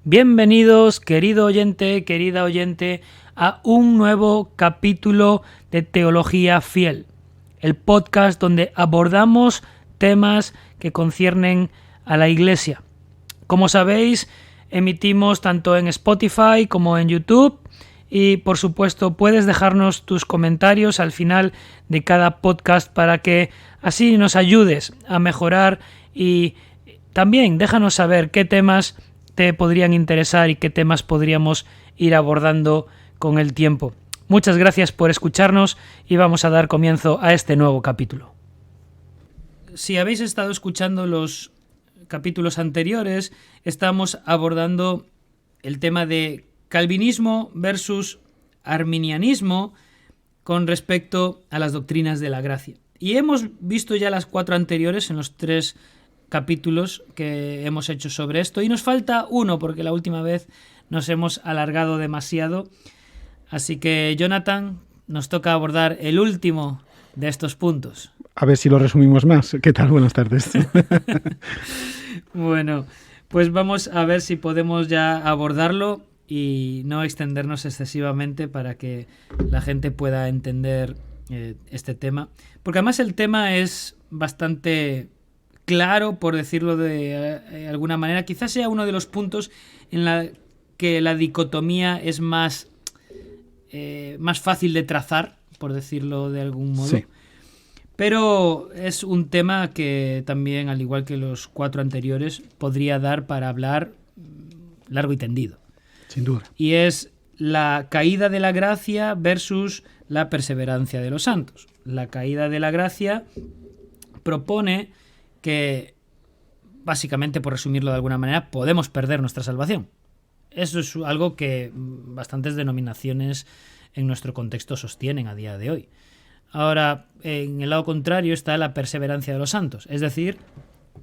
Bienvenidos, querido oyente, querida oyente, a un nuevo capítulo de Teología Fiel, el podcast donde abordamos temas que conciernen a la Iglesia. Como sabéis, emitimos tanto en Spotify como en YouTube y, por supuesto, puedes dejarnos tus comentarios al final de cada podcast para que así nos ayudes a mejorar y también déjanos saber qué temas te podrían interesar y qué temas podríamos ir abordando con el tiempo. Muchas gracias por escucharnos y vamos a dar comienzo a este nuevo capítulo. Si habéis estado escuchando los capítulos anteriores, estamos abordando el tema de calvinismo versus arminianismo con respecto a las doctrinas de la gracia. Y hemos visto ya las 4 anteriores en los 3 capítulos que hemos hecho sobre esto y nos falta uno porque la última vez nos hemos alargado demasiado, así que Jonathan, nos toca abordar el último de estos puntos. A ver si lo resumimos más. ¿Qué tal? Buenas tardes. Bueno, pues vamos a ver si podemos ya abordarlo y no extendernos excesivamente para que la gente pueda entender este tema, porque además el tema es bastante claro, por decirlo de alguna manera. Quizás sea uno de los puntos en la que la dicotomía es más fácil de trazar, por decirlo de algún modo. Sí. Pero es un tema que también, al igual que los 4 anteriores, podría dar para hablar largo y tendido. Sin duda. Y es la caída de la gracia versus la perseverancia de los santos. La caída de la gracia propone que, básicamente, por resumirlo de alguna manera, podemos perder nuestra salvación. Eso es algo que bastantes denominaciones en nuestro contexto sostienen a día de hoy. Ahora, en el lado contrario está la perseverancia de los santos. Es decir,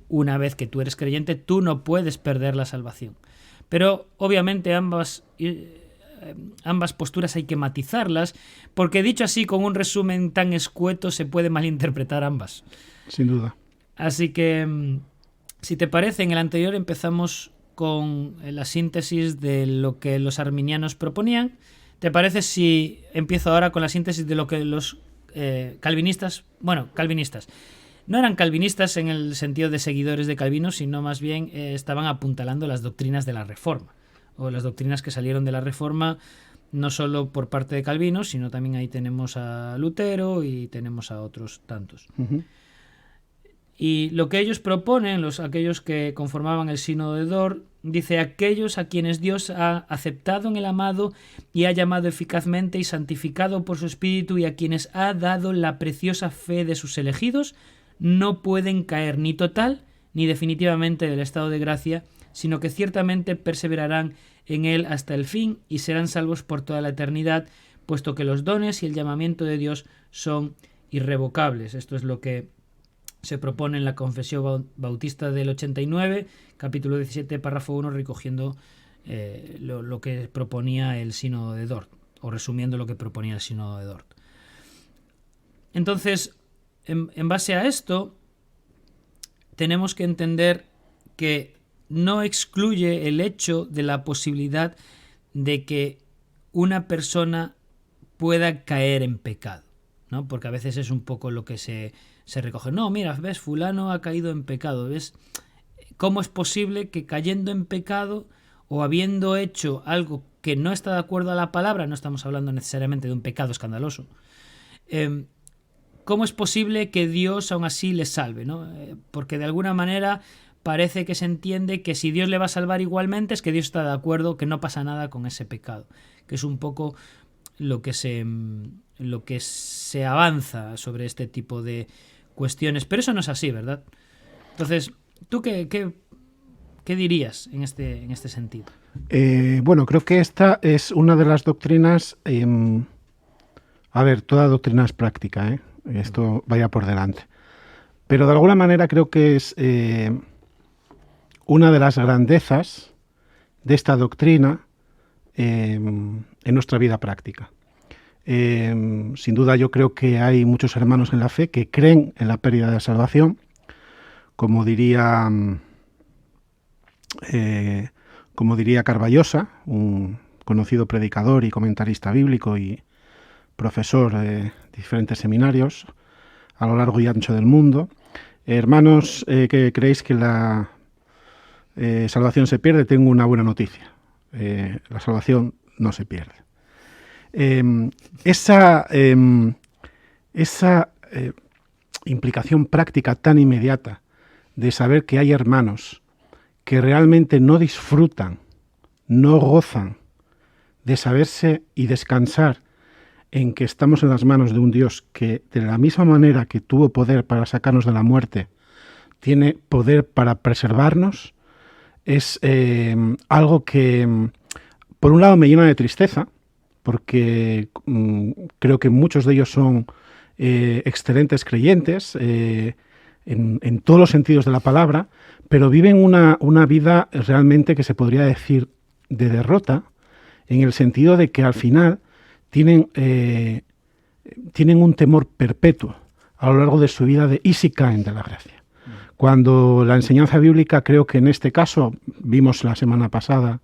una vez que tú eres creyente, tú no puedes perder la salvación. Pero, obviamente, ambas posturas hay que matizarlas, porque dicho así, con un resumen tan escueto, se puede malinterpretar ambas. Sin duda. Así que, si te parece, en el anterior empezamos con la síntesis de lo que los arminianos proponían. ¿Te parece si empiezo ahora con la síntesis de lo que los calvinistas, no eran calvinistas en el sentido de seguidores de Calvino, sino más bien estaban apuntalando las doctrinas de la Reforma, o las doctrinas que salieron de la Reforma, no solo por parte de Calvino, sino también ahí tenemos a Lutero y tenemos a otros tantos. Uh-huh. Y lo que ellos proponen, aquellos que conformaban el Sínodo de Dort, dice: aquellos a quienes Dios ha aceptado en el amado y ha llamado eficazmente y santificado por su Espíritu, y a quienes ha dado la preciosa fe de sus elegidos, no pueden caer ni total ni definitivamente del estado de gracia, sino que ciertamente perseverarán en él hasta el fin y serán salvos por toda la eternidad, puesto que los dones y el llamamiento de Dios son irrevocables. Esto es lo que se propone en la Confesión Bautista del 89, capítulo 17, párrafo 1, recogiendo lo que proponía el Sínodo de Dort, o resumiendo lo que proponía el Sínodo de Dort. Entonces, en base a esto, tenemos que entender que no excluye el hecho de la posibilidad de que una persona pueda caer en pecado, ¿no? Porque a veces es un poco lo que se recoge. No, mira, ves, fulano ha caído en pecado. ¿Ves cómo es posible que cayendo en pecado o habiendo hecho algo que no está de acuerdo a la palabra, no estamos hablando necesariamente de un pecado escandaloso, cómo es posible que Dios aún así le salve, ¿no? Porque de alguna manera parece que se entiende que si Dios le va a salvar igualmente es que Dios está de acuerdo, que no pasa nada con ese pecado, que es un poco lo que se avanza sobre este tipo de cuestiones, pero eso no es así, ¿verdad? Entonces, ¿tú qué dirías en este sentido? Bueno, creo que esta es una de las doctrinas. Toda doctrina es práctica, esto vaya por delante. Pero de alguna manera creo que es una de las grandezas de esta doctrina en nuestra vida práctica. Sin duda yo creo que hay muchos hermanos en la fe que creen en la pérdida de la salvación, como diría como diría Carballosa, un conocido predicador y comentarista bíblico y profesor de diferentes seminarios a lo largo y ancho del mundo. Hermanos que creéis que la salvación se pierde, tengo una buena noticia. La salvación no se pierde. Esa implicación práctica tan inmediata de saber que hay hermanos que realmente no disfrutan, no gozan de saberse y descansar en que estamos en las manos de un Dios que, de la misma manera que tuvo poder para sacarnos de la muerte, tiene poder para preservarnos, es algo que, por un lado, me llena de tristeza, porque creo que muchos de ellos son excelentes creyentes en todos los sentidos de la palabra, pero viven una vida realmente que se podría decir de derrota, en el sentido de que al final tienen un temor perpetuo a lo largo de su vida de ¿y si caen de la gracia? Cuando la enseñanza bíblica, creo que en este caso, vimos la semana pasada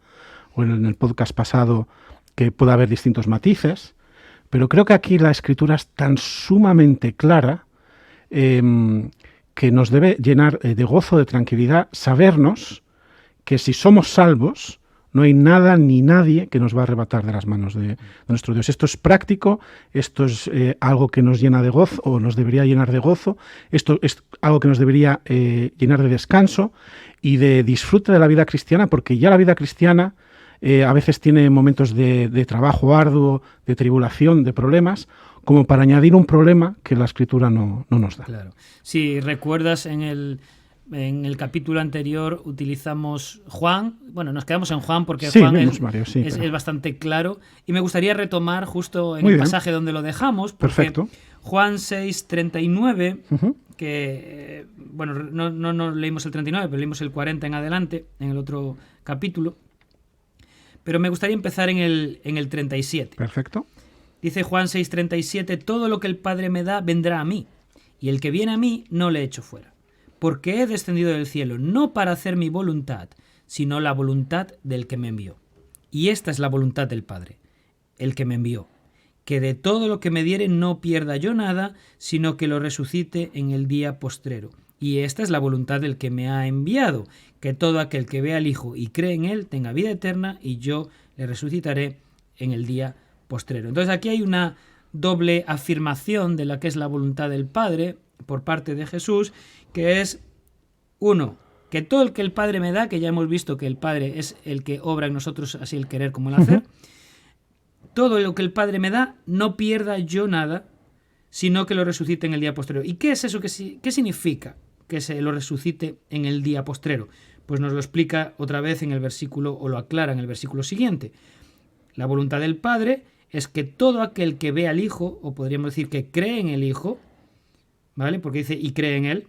o en el podcast pasado que puede haber distintos matices, pero creo que aquí la Escritura es tan sumamente clara que nos debe llenar de gozo, de tranquilidad, sabernos que si somos salvos, no hay nada ni nadie que nos va a arrebatar de las manos de nuestro Dios. Esto es práctico, esto es algo que nos llena de gozo, o nos debería llenar de gozo, esto es algo que nos debería llenar de descanso y de disfrute de la vida cristiana, porque ya la vida cristiana a veces tiene momentos de trabajo arduo, de tribulación, de problemas, como para añadir un problema que la Escritura no nos da. Claro. Si recuerdas en el capítulo anterior utilizamos Juan, bueno, nos quedamos en Juan porque sí, Juan es bastante claro, y me gustaría retomar justo en Muy el bien. pasaje donde lo dejamos, porque Perfecto. Juan 6:39, Uh-huh. que, bueno, no leímos el 39, pero leímos el 40 en adelante, en el otro capítulo, pero me gustaría empezar en el 37. Perfecto. Dice Juan 6:37, todo lo que el Padre me da vendrá a mí, y el que viene a mí no le echo fuera. Porque he descendido del cielo, no para hacer mi voluntad, sino la voluntad del que me envió. Y esta es la voluntad del Padre, el que me envió, que de todo lo que me diere no pierda yo nada, sino que lo resucite en el día postrero. Y esta es la voluntad del que me ha enviado, que todo aquel que vea al Hijo y cree en Él tenga vida eterna, y yo le resucitaré en el día postrero. Entonces aquí hay una doble afirmación de la que es la voluntad del Padre por parte de Jesús, que es, uno, que todo el que el Padre me da, que ya hemos visto que el Padre es el que obra en nosotros así el querer como el hacer, todo lo que el Padre me da, no pierda yo nada, sino que lo resucite en el día postrero. ¿Y qué es eso? ¿Qué significa que se lo resucite en el día postrero? Pues nos lo explica otra vez en el versículo, o lo aclara en el versículo siguiente. La voluntad del Padre es que todo aquel que ve al Hijo, o podríamos decir que cree en el Hijo, ¿vale? Porque dice y cree en Él,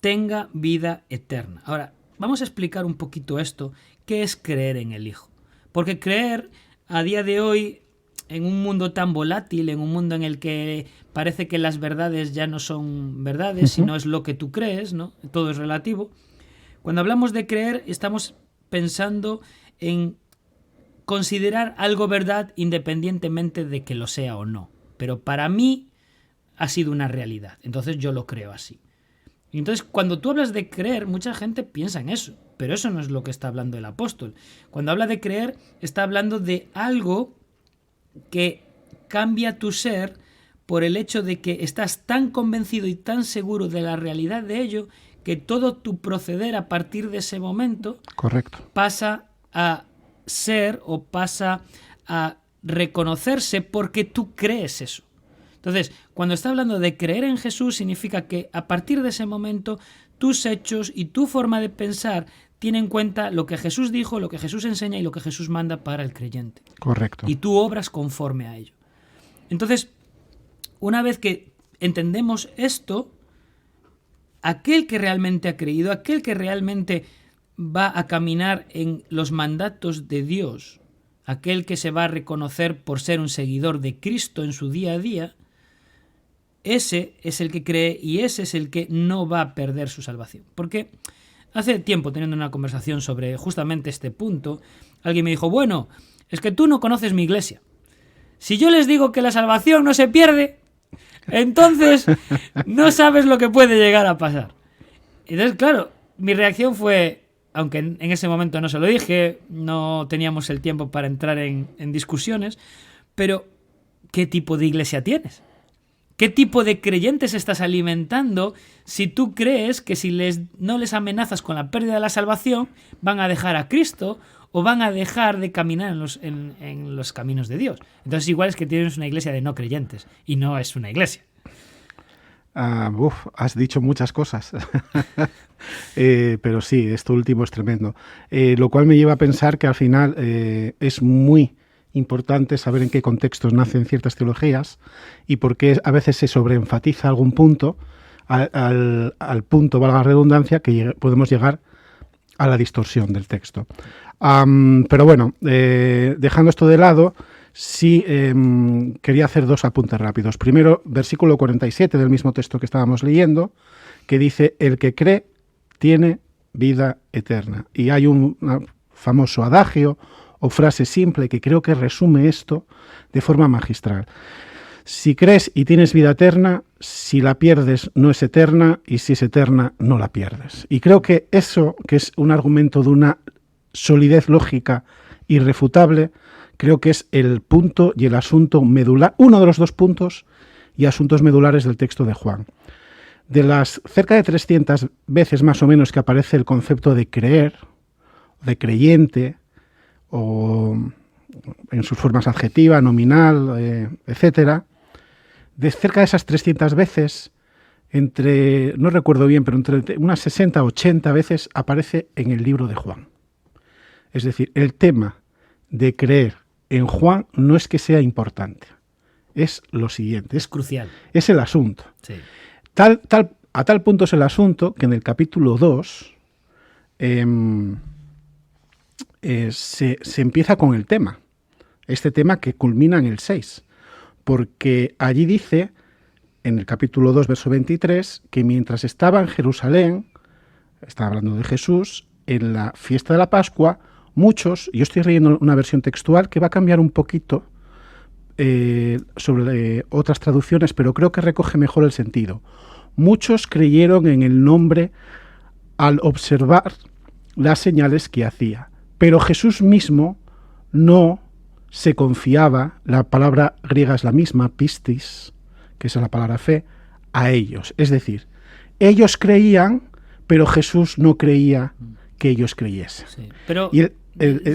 tenga vida eterna. Ahora, vamos a explicar un poquito esto. ¿Qué es creer en el Hijo? Porque creer, a día de hoy, en un mundo tan volátil, en un mundo en el que parece que las verdades ya no son verdades, sino es lo que tú crees, ¿no? Todo es relativo. Cuando hablamos de creer, estamos pensando en considerar algo verdad independientemente de que lo sea o no. Pero para mí ha sido una realidad. Entonces yo lo creo así. Entonces, cuando tú hablas de creer, mucha gente piensa en eso, pero eso no es lo que está hablando el apóstol. Cuando habla de creer, está hablando de algo que cambia tu ser por el hecho de que estás tan convencido y tan seguro de la realidad de ello que todo tu proceder a partir de ese momento Correcto. pasa a ser o pasa a reconocerse porque tú crees eso. Entonces, cuando está hablando de creer en Jesús, significa que a partir de ese momento tus hechos y tu forma de pensar tienen en cuenta lo que Jesús dijo, lo que Jesús enseña y lo que Jesús manda para el creyente. Correcto. Y tú obras conforme a ello. Entonces, una vez que entendemos esto, aquel que realmente ha creído, aquel que realmente va a caminar en los mandatos de Dios, aquel que se va a reconocer por ser un seguidor de Cristo en su día a día, ese es el que cree y ese es el que no va a perder su salvación. Porque Hace tiempo, teniendo una conversación sobre justamente este punto, alguien me dijo, bueno, es que tú no conoces mi iglesia. Si yo les digo que la salvación no se pierde, entonces no sabes lo que puede llegar a pasar. Entonces, claro, mi reacción fue, aunque en ese momento no se lo dije, no teníamos el tiempo para entrar en discusiones, pero ¿qué tipo de iglesia tienes? ¿Qué tipo de creyentes estás alimentando si tú crees que si no les amenazas con la pérdida de la salvación, van a dejar a Cristo o van a dejar de caminar en los caminos de Dios? Entonces igual es que tienes una iglesia de no creyentes y no es una iglesia. Has dicho muchas cosas, pero sí, esto último es tremendo. Lo cual me lleva a pensar que al final es muy importante saber en qué contextos nacen ciertas teologías y por qué a veces se sobreenfatiza algún punto, al punto, valga la redundancia, que podemos llegar a la distorsión del texto. Pero bueno, dejando esto de lado, sí quería hacer dos apuntes rápidos. Primero, versículo 47 del mismo texto que estábamos leyendo, que dice, el que cree tiene vida eterna. Y hay un famoso adagio o frase simple que creo que resume esto de forma magistral. Si crees y tienes vida eterna, si la pierdes no es eterna y si es eterna no la pierdes. Y creo que eso, que es un argumento de una solidez lógica irrefutable, creo que es el punto y el asunto medular, uno de los dos puntos y asuntos medulares del texto de Juan. De las cerca de 300 veces más o menos que aparece el concepto de creer, de creyente, o en sus formas adjetiva, nominal, etcétera, de cerca de esas 300 veces, no recuerdo bien, pero entre unas 60 o 80 veces aparece en el libro de Juan. Es decir, el tema de creer en Juan no es que sea importante, es lo siguiente. Es crucial. Es el asunto. Sí. A tal punto es el asunto que en el capítulo 2 se empieza con el tema. Este tema que culmina en el 6. Porque allí dice, en el capítulo 2, verso 23, que mientras estaba en Jerusalén, está hablando de Jesús, en la fiesta de la Pascua, muchos, yo estoy leyendo una versión textual que va a cambiar un poquito sobre otras traducciones, pero creo que recoge mejor el sentido. Muchos creyeron en el nombre al observar las señales que hacía, pero Jesús mismo no se confiaba, la palabra griega es la misma, pistis, que es la palabra fe, a ellos. Es decir, ellos creían, pero Jesús no creía que ellos creyesen. Sí. Pero y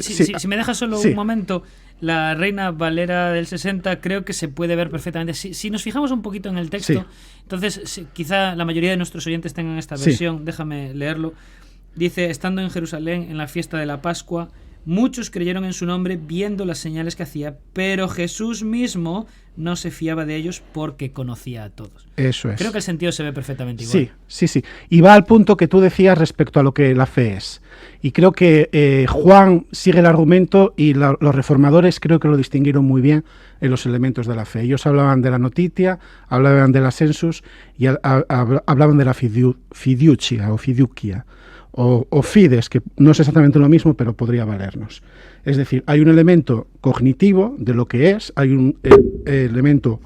si me dejas solo un momento, la Reina Valera del 60 creo que se puede ver perfectamente. Si nos fijamos un poquito en el texto, entonces quizá la mayoría de nuestros oyentes tengan esta versión, déjame leerlo. Dice, estando en Jerusalén en la fiesta de la Pascua, muchos creyeron en su nombre viendo las señales que hacía, pero Jesús mismo no se fiaba de ellos porque conocía a todos. Eso es. Creo que el sentido se ve perfectamente igual. Sí. Y va al punto que tú decías respecto a lo que la fe es. Y creo que Juan sigue el argumento y los reformadores creo que lo distinguieron muy bien en los elementos de la fe. Ellos hablaban de la notitia, hablaban de la sensus y hablaban de la fiducia o fiducia. O fides, que no es exactamente lo mismo, pero podría valernos. Es decir, hay un elemento cognitivo de lo que es, hay un elemento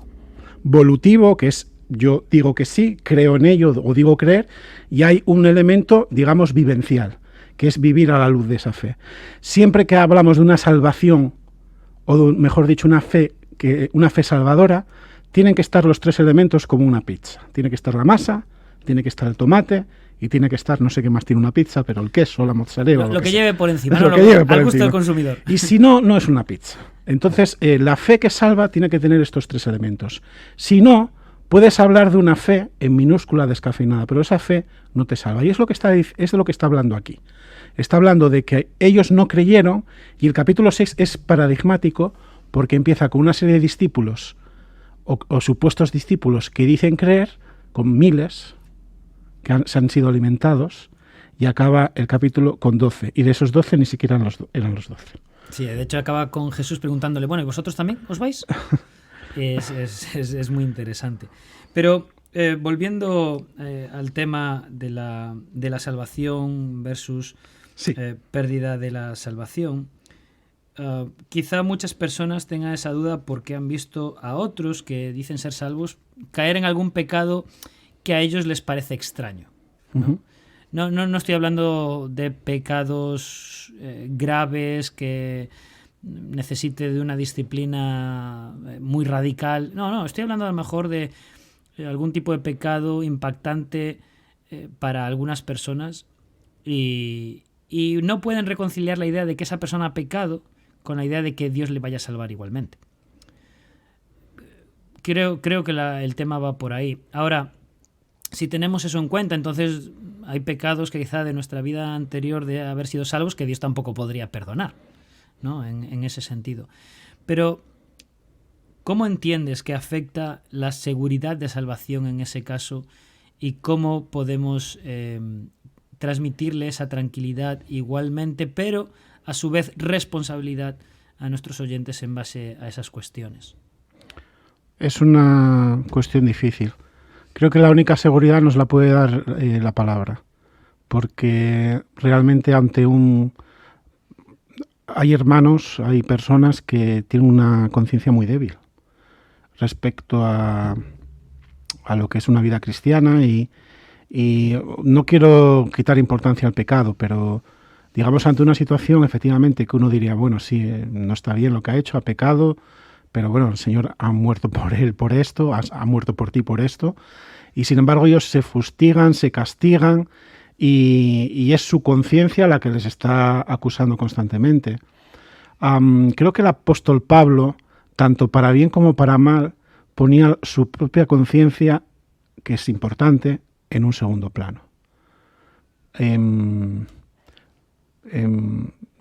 volutivo, que es yo digo que sí, creo en ello o digo creer, y hay un elemento, digamos, vivencial, que es vivir a la luz de esa fe. Siempre que hablamos de una salvación, o mejor dicho, una fe salvadora, tienen que estar los tres elementos como una pizza. Tiene que estar la masa, tiene que estar el tomate, y tiene que estar, no sé qué más tiene una pizza, pero el queso, la mozzarella... Lo que lleve por encima, ¿no? Al gusto del consumidor. Y si no, no es una pizza. Entonces, la fe que salva tiene que tener estos tres elementos. Si no, puedes hablar de una fe en minúscula descafeinada, pero esa fe no te salva. Y es de lo que está hablando aquí. Está hablando de que ellos no creyeron, y el capítulo 6 es paradigmático porque empieza con una serie de discípulos o supuestos discípulos que dicen creer, con miles que se han sido alimentados, y acaba el capítulo con 12, y de esos 12 ni siquiera eran los 12. Sí, de hecho acaba con Jesús preguntándole, bueno, ¿y vosotros también os vais? Es muy interesante. Pero Volviendo al tema de la salvación versus Sí. pérdida de la salvación, quizá muchas personas tengan esa duda porque han visto a otros que dicen ser salvos caer en algún pecado que a ellos les parece extraño, ¿no? Ujú. No estoy hablando de pecados graves que necesite de una disciplina muy radical. No, estoy hablando a lo mejor de algún tipo de pecado impactante para algunas personas y no pueden reconciliar la idea de que esa persona ha pecado con la idea de que Dios le vaya a salvar igualmente. Creo que el tema va por ahí. Ahora, si tenemos eso en cuenta, entonces hay pecados que quizá de nuestra vida anterior de haber sido salvos que Dios tampoco podría perdonar, ¿no? En ese sentido. Pero, ¿cómo entiendes que afecta la seguridad de salvación en ese caso y cómo podemos transmitirle esa tranquilidad igualmente, pero a su vez responsabilidad a nuestros oyentes en base a esas cuestiones? Es una cuestión difícil. Creo que la única seguridad nos la puede dar la palabra, porque realmente hay hermanos, hay personas que tienen una conciencia muy débil respecto a lo que es una vida cristiana y no quiero quitar importancia al pecado, pero digamos ante una situación efectivamente que uno diría, bueno, sí, no está bien lo que ha hecho, ha pecado, pero bueno, el Señor ha muerto por él por esto, ha muerto por ti por esto, y sin embargo ellos se fustigan, se castigan y es su conciencia la que les está acusando constantemente. Creo que el apóstol Pablo, tanto para bien como para mal, ponía su propia conciencia, que es importante, en un segundo plano.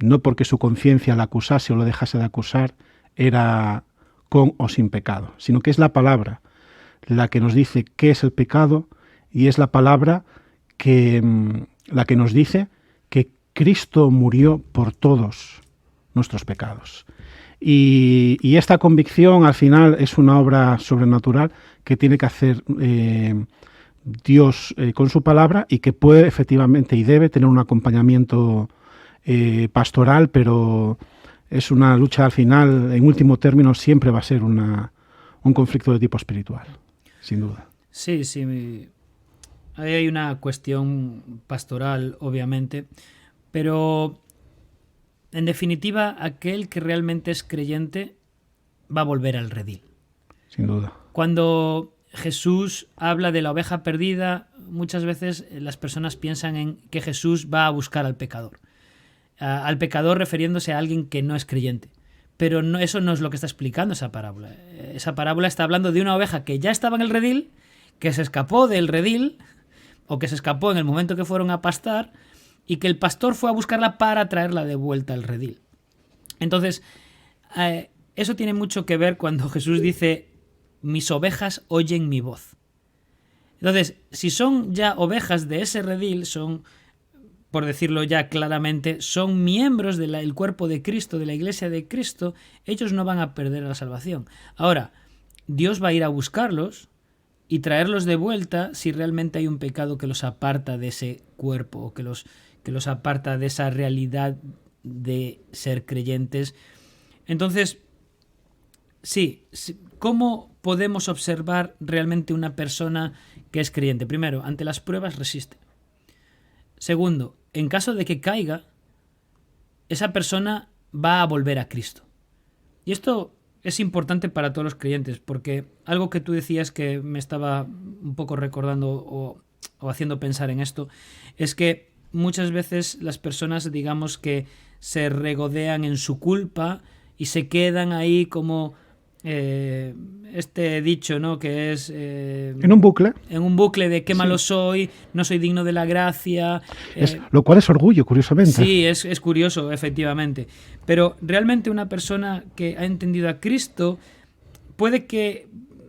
No porque su conciencia la acusase o lo dejase de acusar, era con o sin pecado, sino que es la palabra la que nos dice qué es el pecado y es la palabra la que nos dice que Cristo murió por todos nuestros pecados. Y esta convicción al final es una obra sobrenatural que tiene que hacer Dios con su palabra y que puede efectivamente y debe tener un acompañamiento pastoral, pero es una lucha al final, en último término, siempre va a ser un conflicto de tipo espiritual, sin duda. Sí. Ahí hay una cuestión pastoral, obviamente, pero en definitiva, aquel que realmente es creyente va a volver al redil. Sin duda. Cuando Jesús habla de la oveja perdida, muchas veces las personas piensan en que Jesús va a buscar al pecador. Al pecador refiriéndose a alguien que no es creyente. Pero no, eso no es lo que está explicando esa parábola. Esa parábola está hablando de una oveja que ya estaba en el redil, que se escapó del redil, o que se escapó en el momento que fueron a pastar, y que el pastor fue a buscarla para traerla de vuelta al redil. Entonces, eso tiene mucho que ver cuando Jesús dice: mis ovejas oyen mi voz. Entonces, si son ya ovejas de ese redil, son, por decirlo ya claramente, son miembros del cuerpo de Cristo, de la iglesia de Cristo, ellos no van a perder la salvación. Ahora, Dios va a ir a buscarlos y traerlos de vuelta si realmente hay un pecado que los aparta de ese cuerpo o que los aparta de esa realidad de ser creyentes. Entonces, sí, ¿cómo podemos observar realmente una persona que es creyente? Primero, ante las pruebas resiste. Segundo, en caso de que caiga, esa persona va a volver a Cristo. Y esto es importante para todos los creyentes, porque algo que tú decías que me estaba un poco recordando o haciendo pensar en esto, es que muchas veces las personas, digamos que se regodean en su culpa y se quedan ahí como este dicho, ¿no? Que es en un bucle. En un bucle de qué malo soy, no soy digno de la gracia. Lo cual es orgullo, curiosamente. Sí, es curioso, efectivamente. Pero realmente una persona que ha entendido a Cristo puede que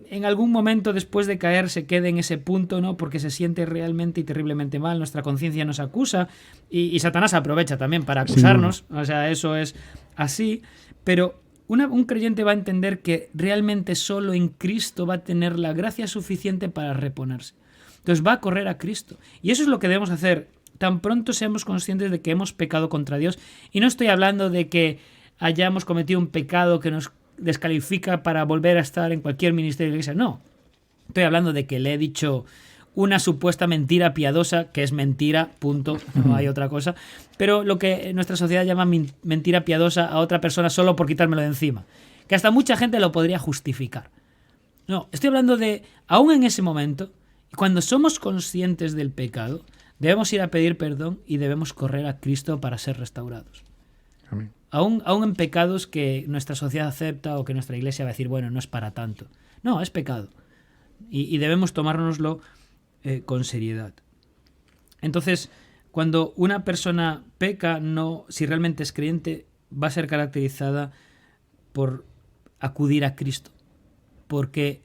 en algún momento después de caer se quede en ese punto, ¿no? Porque se siente realmente y terriblemente mal, nuestra conciencia nos acusa y Satanás aprovecha también para acusarnos, o sea, eso es así, pero un creyente va a entender que realmente solo en Cristo va a tener la gracia suficiente para reponerse. Entonces va a correr a Cristo. Y eso es lo que debemos hacer tan pronto seamos conscientes de que hemos pecado contra Dios. Y no estoy hablando de que hayamos cometido un pecado que nos descalifica para volver a estar en cualquier ministerio de la iglesia. No. Estoy hablando de que le he dicho una supuesta mentira piadosa, que es mentira, punto, no hay otra cosa. Pero lo que nuestra sociedad llama mentira piadosa a otra persona solo por quitármelo de encima. Que hasta mucha gente lo podría justificar. No, estoy hablando de, aún en ese momento, cuando somos conscientes del pecado, debemos ir a pedir perdón y debemos correr a Cristo para ser restaurados. Amén. Aún en pecados que nuestra sociedad acepta o que nuestra iglesia va a decir, bueno, no es para tanto. No, es pecado. Y debemos tomárnoslo con seriedad. Entonces, cuando una persona peca, si realmente es creyente, va a ser caracterizada por acudir a Cristo, porque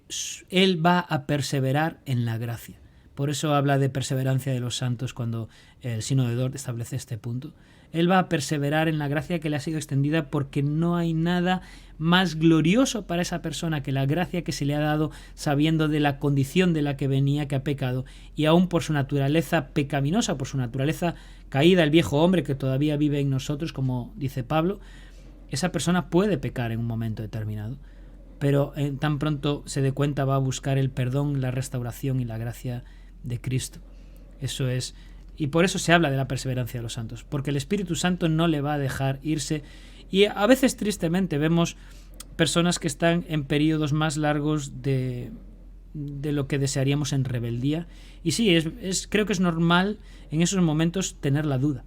Él va a perseverar en la gracia. Por eso habla de perseverancia de los santos cuando el Sínodo de Dort establece este punto. Él va a perseverar en la gracia que le ha sido extendida porque no hay nada más glorioso para esa persona que la gracia que se le ha dado sabiendo de la condición de la que venía, que ha pecado, y aún por su naturaleza pecaminosa, por su naturaleza caída, el viejo hombre que todavía vive en nosotros, como dice Pablo, esa persona puede pecar en un momento determinado, pero tan pronto se dé cuenta va a buscar el perdón, la restauración y la gracia de Cristo. Eso es. Y por eso se habla de la perseverancia de los santos, porque el Espíritu Santo no le va a dejar irse. Y a veces, tristemente, vemos personas que están en periodos más largos de lo que desearíamos en rebeldía. Y sí, creo que es normal en esos momentos tener la duda.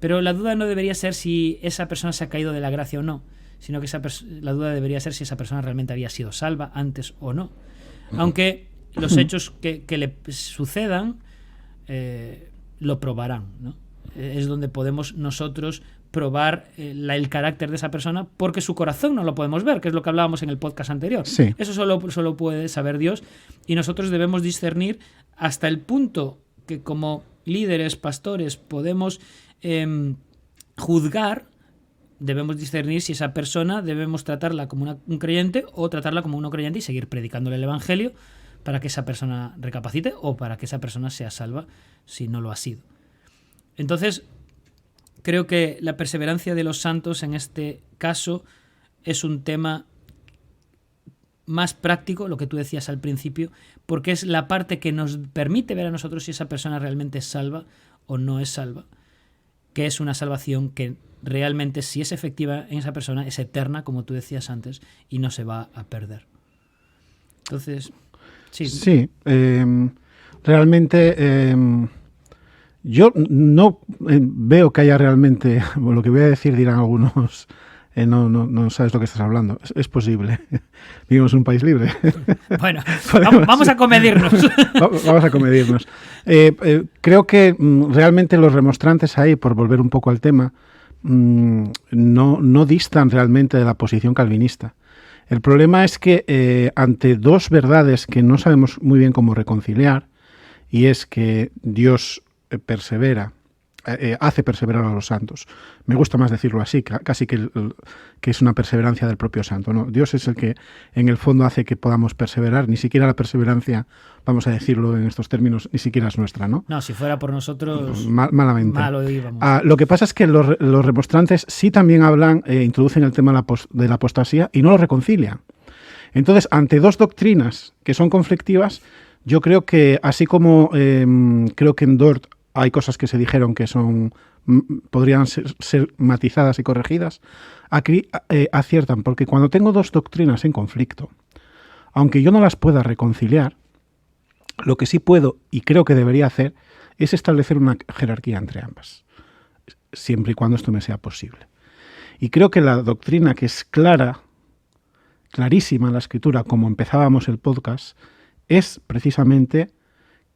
Pero la duda no debería ser si esa persona se ha caído de la gracia o no, sino que la duda debería ser si esa persona realmente había sido salva antes o no. Aunque los hechos que le sucedan lo probarán, ¿no? Es donde podemos nosotros probar el carácter de esa persona, porque su corazón no lo podemos ver, que es lo que hablábamos en el podcast anterior. Sí. Eso solo puede saber Dios, y nosotros debemos discernir hasta el punto que como líderes, pastores, podemos juzgar. Debemos discernir si esa persona debemos tratarla como un creyente o tratarla como un no creyente y seguir predicándole el evangelio para que esa persona recapacite o para que esa persona sea salva si no lo ha sido. Entonces, creo que la perseverancia de los santos en este caso es un tema más práctico, lo que tú decías al principio, porque es la parte que nos permite ver a nosotros si esa persona realmente es salva o no es salva, que es una salvación que realmente, si es efectiva en esa persona, es eterna, como tú decías antes, y no se va a perder. Entonces, sí, realmente yo no veo que haya realmente, lo que voy a decir dirán algunos, no sabes lo que estás hablando. Es posible. Vivimos en un país libre. Bueno, vamos a comedirnos. Vamos a comedirnos. Creo que realmente los remonstrantes ahí, por volver un poco al tema, no distan realmente de la posición calvinista. El problema es que ante dos verdades que no sabemos muy bien cómo reconciliar, y es que Dios hace perseverar a los santos. Me gusta más decirlo así, casi que es una perseverancia del propio santo, ¿no? Dios es el que en el fondo hace que podamos perseverar. Ni siquiera la perseverancia, vamos a decirlo en estos términos, ni siquiera es nuestra, ¿no? No, si fuera por nosotros, malamente. Malo íbamos. Lo que pasa es que los remonstrantes sí también introducen el tema de la apostasía y no lo reconcilian. Entonces, ante dos doctrinas que son conflictivas, yo creo que, así como creo que en Dort hay cosas que se dijeron que podrían ser matizadas y corregidas, aquí aciertan, porque cuando tengo dos doctrinas en conflicto, aunque yo no las pueda reconciliar, lo que sí puedo y creo que debería hacer es establecer una jerarquía entre ambas, siempre y cuando esto me sea posible. Y creo que la doctrina que es clarísima en la Escritura, como empezábamos el podcast, es precisamente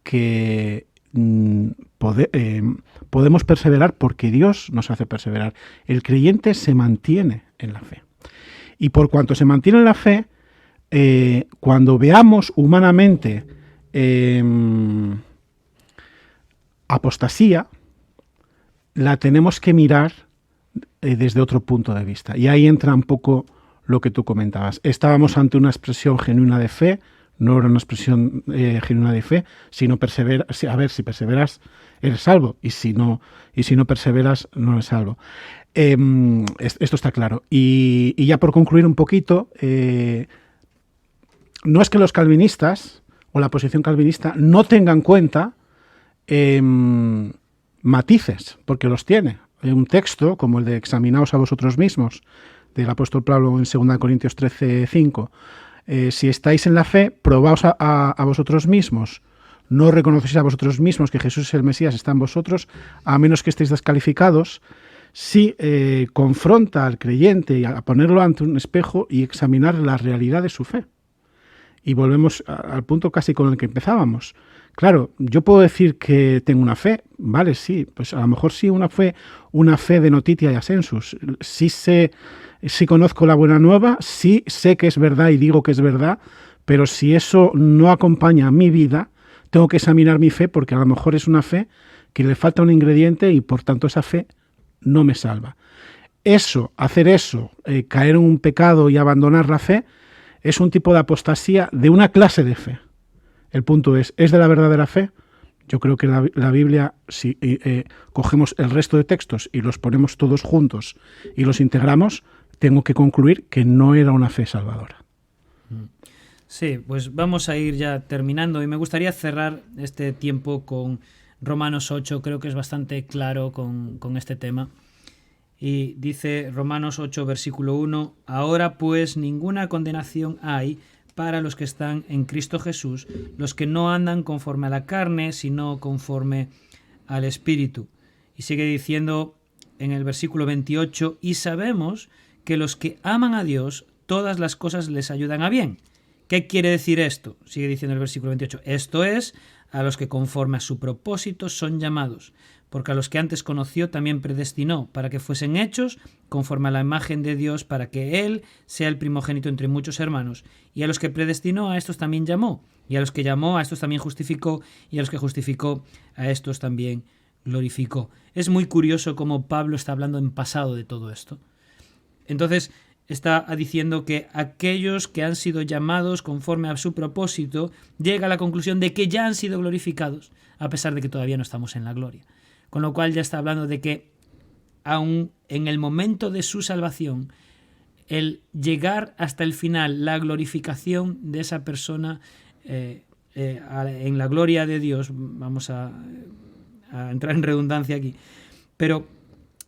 que podemos perseverar porque Dios nos hace perseverar. El creyente se mantiene en la fe. Y por cuanto se mantiene en la fe, cuando veamos humanamente apostasía, la tenemos que mirar desde otro punto de vista. Y ahí entra un poco lo que tú comentabas. Estábamos ante una expresión genuina de fe, no era una expresión genuina de fe, sino a ver, si perseveras, eres salvo, y si no perseveras, no eres salvo. Esto está claro. Y ya por concluir un poquito, no es que los calvinistas o la posición calvinista no tengan en cuenta matices, porque los tiene. Un texto como el de examinaos a vosotros mismos, del apóstol Pablo en 2 Corintios 13:5, si estáis en la fe, probaos a vosotros mismos. No reconocéis a vosotros mismos que Jesús es el Mesías, está en vosotros, a menos que estéis descalificados. Sí, confronta al creyente a ponerlo ante un espejo y examinar la realidad de su fe. Y volvemos al punto casi con el que empezábamos. Claro, yo puedo decir que tengo una fe, vale, sí, pues a lo mejor sí una fe de notitia y ascensus. Sí conozco la buena nueva, sí sé que es verdad y digo que es verdad, pero si eso no acompaña a mi vida, tengo que examinar mi fe, porque a lo mejor es una fe que le falta un ingrediente y por tanto esa fe no me salva. Hacer eso, caer en un pecado y abandonar la fe, es un tipo de apostasía de una clase de fe. El punto ¿es de la verdadera fe? Yo creo que la Biblia, si cogemos el resto de textos y los ponemos todos juntos y los integramos, tengo que concluir que no era una fe salvadora. Sí, pues vamos a ir ya terminando y me gustaría cerrar este tiempo con Romanos 8, creo que es bastante claro con este tema. Y dice Romanos 8, versículo 1, ahora pues ninguna condenación hay para los que están en Cristo Jesús, los que no andan conforme a la carne, sino conforme al Espíritu. Y sigue diciendo en el versículo 28, y sabemos que los que aman a Dios, todas las cosas les ayudan a bien. ¿Qué quiere decir esto? Sigue diciendo el versículo 28, esto es, a los que conforme a su propósito son llamados, porque a los que antes conoció también predestinó para que fuesen hechos conforme a la imagen de Dios, para que Él sea el primogénito entre muchos hermanos. Y a los que predestinó, a estos también llamó, y a los que llamó, a estos también justificó, y a los que justificó, a estos también glorificó. Es muy curioso cómo Pablo está hablando en pasado de todo esto. Entonces está diciendo que aquellos que han sido llamados conforme a su propósito, llega a la conclusión de que ya han sido glorificados, a pesar de que todavía no estamos en la gloria. Con lo cual ya está hablando de que aún en el momento de su salvación, el llegar hasta el final, la glorificación de esa persona en la gloria de Dios, vamos a entrar en redundancia aquí, pero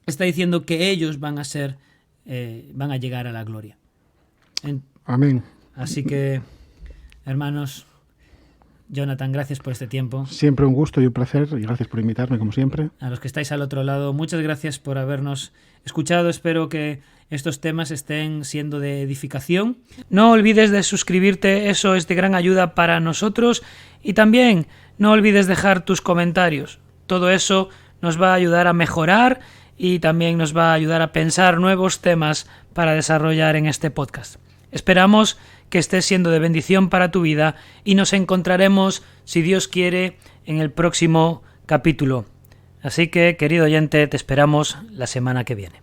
está diciendo que ellos van a llegar a la gloria. Amén. Así que, hermanos, Jonathan, gracias por este tiempo. Siempre un gusto y un placer, y gracias por invitarme, como siempre. A los que estáis al otro lado, muchas gracias por habernos escuchado. Espero que estos temas estén siendo de edificación. No olvides de suscribirte, eso es de gran ayuda para nosotros. Y también no olvides dejar tus comentarios. Todo eso nos va a ayudar a mejorar y también nos va a ayudar a pensar nuevos temas para desarrollar en este podcast. Esperamos que esté siendo de bendición para tu vida y nos encontraremos, si Dios quiere, en el próximo capítulo. Así que, querido oyente, te esperamos la semana que viene.